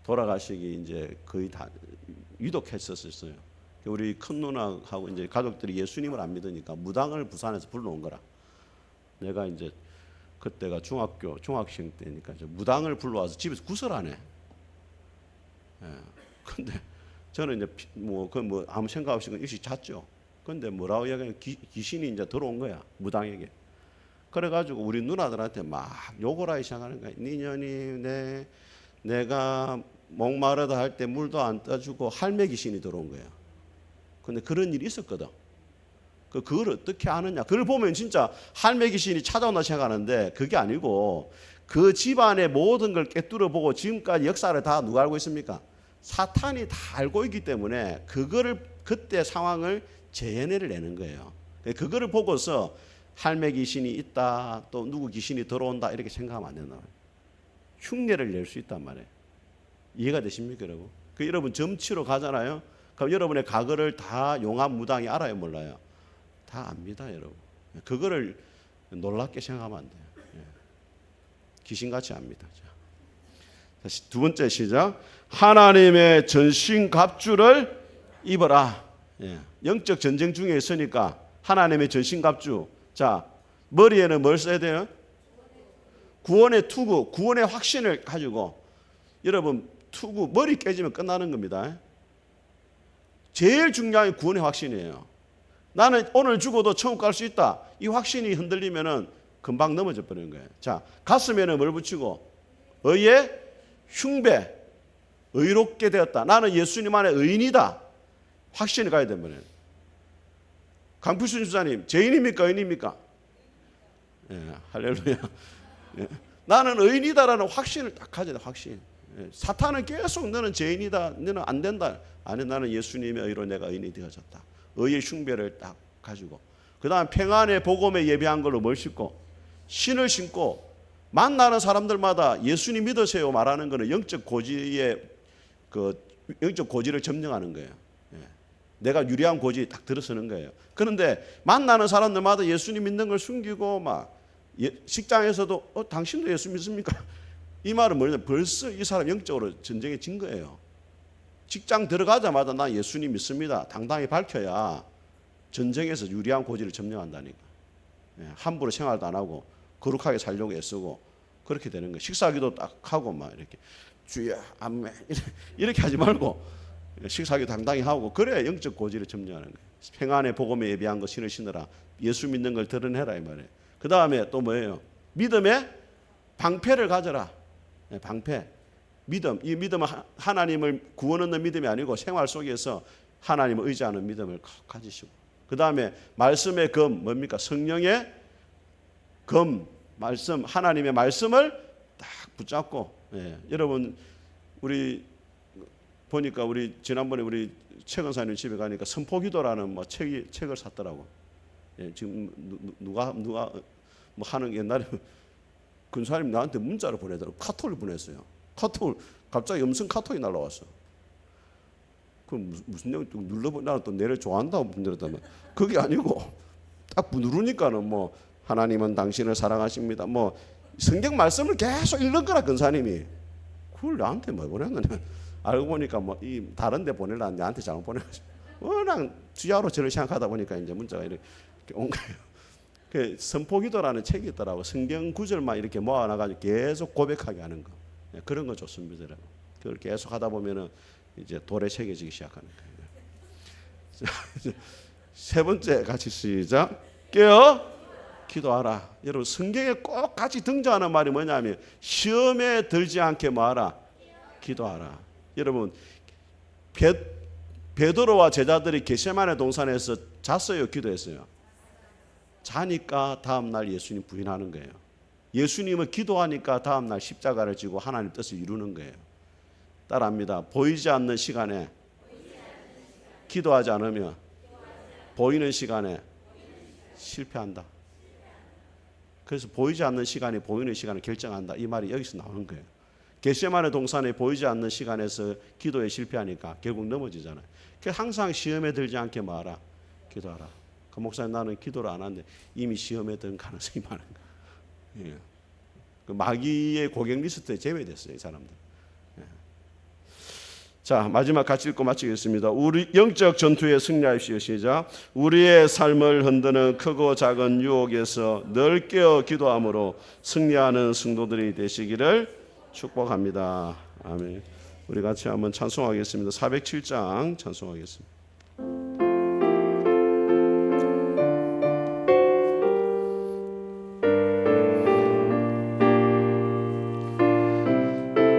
돌아가시기 이제 거의 다 위독했었어요. 우리 큰 누나하고 이제 가족들이 예수님을 안 믿으니까 무당을 부산에서 불러온 거라. 내가 이제 그때가 중학생 때니까 이제 무당을 불러와서 집에서 구설하네. 근데 저는 이제 뭐 아무 생각 없이 일찍 잤죠. 근데 뭐라고 이야기하면 귀신이 이제 들어온 거야, 무당에게. 그래가지고 우리 누나들한테 막 욕을 하기 시작하는 거야. 니년이 내가 목마르다 할 때 물도 안 떠주고 할매 귀신이 들어온 거야. 근데 그런 일이 있었거든. 그걸 어떻게 아느냐? 그걸 보면 진짜 할매 귀신이 찾아온다 생각하는데 그게 아니고 그 집안의 모든 걸 꿰뚫어 보고 지금까지 역사를 다 누가 알고 있습니까? 사탄이 다 알고 있기 때문에 그거를 그때 상황을 재현을 내는 거예요. 그거를 보고서 할매 귀신이 있다, 또 누구 귀신이 들어온다 이렇게 생각하면 안 된다. 흉내를 낼 수 있단 말이에요. 이해가 되십니까, 여러분? 여러분 점치러 가잖아요. 그럼 여러분의 과거를 다 용암 무당이 알아요, 몰라요? 다 압니다, 여러분. 그거를 놀랍게 생각하면 안 돼요. 귀신같이 압니다. 다시 두 번째 시작. 하나님의 전신갑주를 입어라. 영적 전쟁 중에 있으니까 하나님의 전신갑주. 자, 머리에는 뭘 써야 돼요? 구원의 투구, 구원의 확신을 가지고. 여러분, 투구, 머리 깨지면 끝나는 겁니다. 제일 중요한 게 구원의 확신이에요. 나는 오늘 죽어도 천국 갈 수 있다. 이 확신이 흔들리면은 금방 넘어져 버리는 거예요. 자, 가슴에는 뭘 붙이고? 의의 흉배. 의롭게 되었다. 나는 예수님 안에 의인이다. 확신을 가야 되는 강필순 주사님, 죄인입니까? 의인입니까? 할렐루야. 나는 의인이다라는 확신을 딱 가져야 돼. 확신. 사탄은 계속 너는 죄인이다. 너는 안 된다. 아니, 나는 예수님의 의로 내가 의인이 되어졌다. 의의 흉배를 딱 가지고. 그 다음 평안의 복음에 예배한 걸로 뭘 신고? 신을 신고. 만나는 사람들마다 예수님 믿으세요 말하는 거는 영적 고지의 영적 고지를 점령하는 거예요. 내가 유리한 고지에 딱 들어서는 거예요. 그런데 만나는 사람들마다 예수님 믿는 걸 숨기고 막 식장에서도 당신도 예수 믿습니까? 이 말은 뭐냐면 벌써 이 사람 영적으로 전쟁에 진 거예요. 직장 들어가자마자 나 예수님 믿습니다. 당당히 밝혀야 전쟁에서 유리한 고지를 점령한다니까. 함부로 생활도 안 하고 거룩하게 살려고 애쓰고 그렇게 되는 거예요. 식사기도 딱 하고 막 이렇게 주여 아멘 이렇게 하지 말고 식사기 당당히 하고 그래야 영적 고지를 점령하는 거예요. 평안의 복음에 예비한 것 신을 신으라. 예수 믿는 걸 드러내라 이 말이에요. 그 다음에 또 뭐예요? 믿음의 방패를 가져라. 방패. 믿음. 이 믿음은 하나님을 구원 얻는 믿음이 아니고 생활 속에서 하나님을 의지하는 믿음을 가지시고. 그 다음에 말씀의 검 뭡니까? 성령의 검 말씀 하나님의 말씀을 딱 붙잡고. 여러분 우리 보니까 우리 지난번에 우리 최근사님 집에 가니까 선포기도라는 뭐 책을 샀더라고. 지금 누가 뭐 하는 옛날에 근사님 나한테 문자를 보내더라고. 카톡을 보냈어요. 카톡을 갑자기 음성 카톡이 날라왔어. 그 무슨 내용 눌러보 나는 또 내를 좋아한다고 분들었다면 그게 아니고 딱 누르니까는 뭐 하나님은 당신을 사랑하십니다. 뭐 성경 말씀을 계속 읽는 거라 근사님이. 그걸 나한테 뭐 보냈느냐. 알고 보니까 뭐 이 다른 데 보내려는데 나한테 잘못 보내가지고 워낙 주야로 저를 생각하다 보니까 이제 문자가 이렇게 온 거예요. 그 선포기도라는 책이 있더라고. 성경 구절만 이렇게 모아놔가지고 계속 고백하게 하는 거. 그런 거 좋습니다. 그걸 계속 하다 보면은 이제 돌에 새겨지기 시작하는 거예요. 세 번째 같이 시작. 깨어 기도하라. 여러분 성경에 꼭 같이 등장하는 말이 뭐냐면 시험에 들지 않게 뭐하라? 기도하라. 여러분 베드로와 제자들이 겟세마네 동산에서 잤어요, 기도했어요? 자니까 다음날 예수님 부인하는 거예요. 예수님은 기도하니까 다음날 십자가를 지고 하나님 뜻을 이루는 거예요. 따라합니다. 보이지 않는 시간에 기도하지 않으면 보이는 시간에 실패한다. 그래서 보이지 않는 시간이 보이는 시간을 결정한다. 이 말이 여기서 나오는 거예요. 겟세마네 동산에 보이지 않는 시간에서 기도에 실패하니까 결국 넘어지잖아요. 그래서 항상 시험에 들지 않게 말하라. 기도하라. 그 목사님 나는 기도를 안 하는데 이미 시험에 든 가능성이 많은 거예요. 예. 그 마귀의 고객 리스트에 제외됐어요, 이 사람들. 예. 자, 마지막 같이 읽고 마치겠습니다. 우리 영적 전투에 승리하십시오. 시작. 우리의 삶을 흔드는 크고 작은 유혹에서 늘 깨어 기도함으로 승리하는 성도들이 되시기를 축복합니다. 아멘. 우리 같이 한번 찬송하겠습니다. 407장 찬송하겠습니다.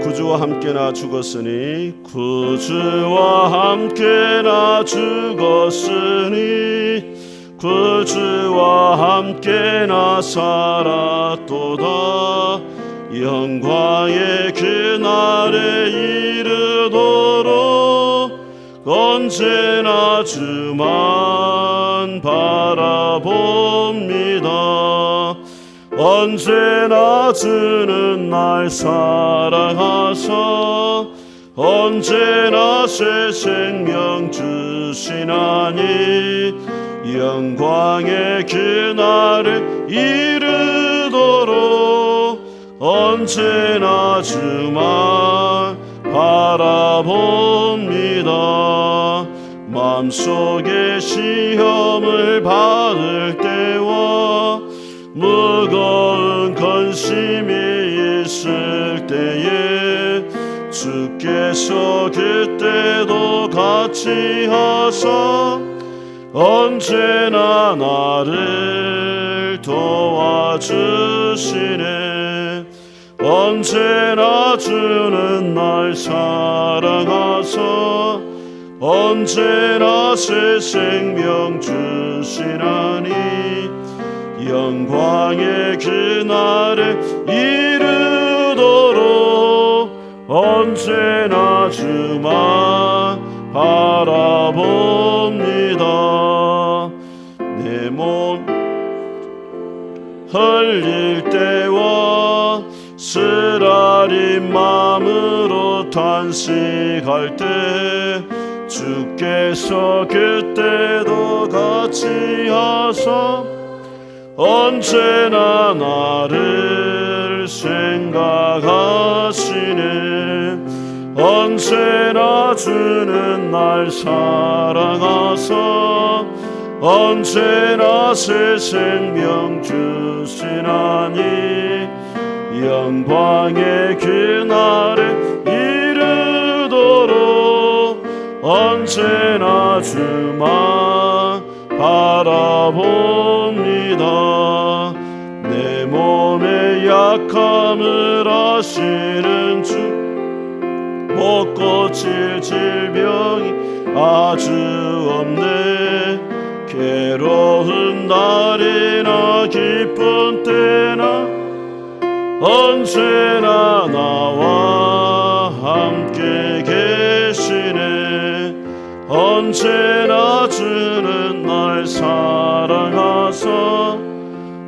구주와 함께나 죽었으니 구주와 함께나 죽었으니 구주와 함께나 살았도다. 영광의 그날에 이르도록 언제나 주만 바라봅니다. 언제나 주는 날 사랑하사 언제나 새 생명 주시나니 영광의 그날을 이르도록 언제나 주만 바라봅니다. 마음속에 시험을 받을 때와 무거운 근심이 있을 때에 주께서 그때도 같이 하사 언제나 나를 도와주시네. 언제나 주는 날 사랑하사 언제나 새 생명 주시나니 영광의 그날에 이르도록 언제나 주만 바라봅니다. 내 몸 흘릴 때와 쓰라린 마음으로 탄식할 때 주께서 그때도 같이 하사 언제나 나를 생각하시네. 언제나 주는 날 사랑하사 언제나 새 생명 주시나니 영광의 그날에 이르도록 언제나 주만 바라봅니다. 내 몸의 약함을 아시는 주 못 고칠 질병이 아주 없네. 괴로운 날이나 기쁜 때나 언제나 나와 함께 계시네. 언제나 주는 날 사랑하사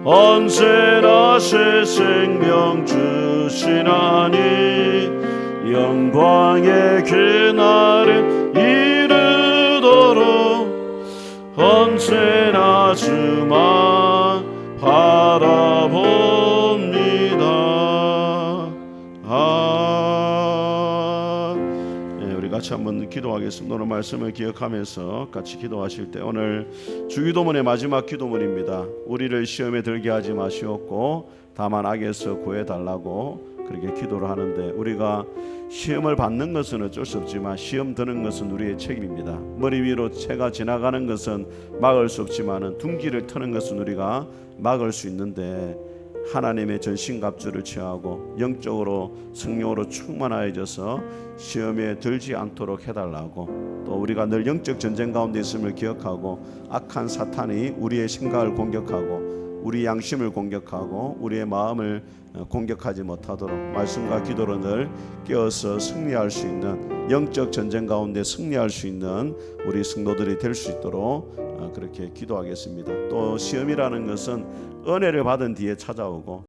언제나 새 생명 주시나니 영광의 그날에 이르도록 언제나 주만 바라봅니다. 우리 같이 한번 기도하겠습니다. 오늘 말씀을 기억하면서 같이 기도하실 때 오늘 주기도문의 마지막 기도문입니다. 우리를 시험에 들게 하지 마시옵고 다만 악에서 구해달라고 그렇게 기도를 하는데, 우리가 시험을 받는 것은 어쩔 수 없지만 시험 드는 것은 우리의 책임입니다. 머리 위로 채가 지나가는 것은 막을 수 없지만 둥기를 트는 것은 우리가 막을 수 있는데, 하나님의 전신갑주를 취하고 영적으로 성령으로 충만하여져서 시험에 들지 않도록 해달라고, 또 우리가 늘 영적 전쟁 가운데 있음을 기억하고 악한 사탄이 우리의 생각을 공격하고 우리 양심을 공격하고 우리의 마음을 공격하지 못하도록 말씀과 기도로 늘 깨어서 승리할 수 있는, 영적 전쟁 가운데 승리할 수 있는 우리 성도들이 될 수 있도록 그렇게 기도하겠습니다. 또 시험이라는 것은 은혜를 받은 뒤에 찾아오고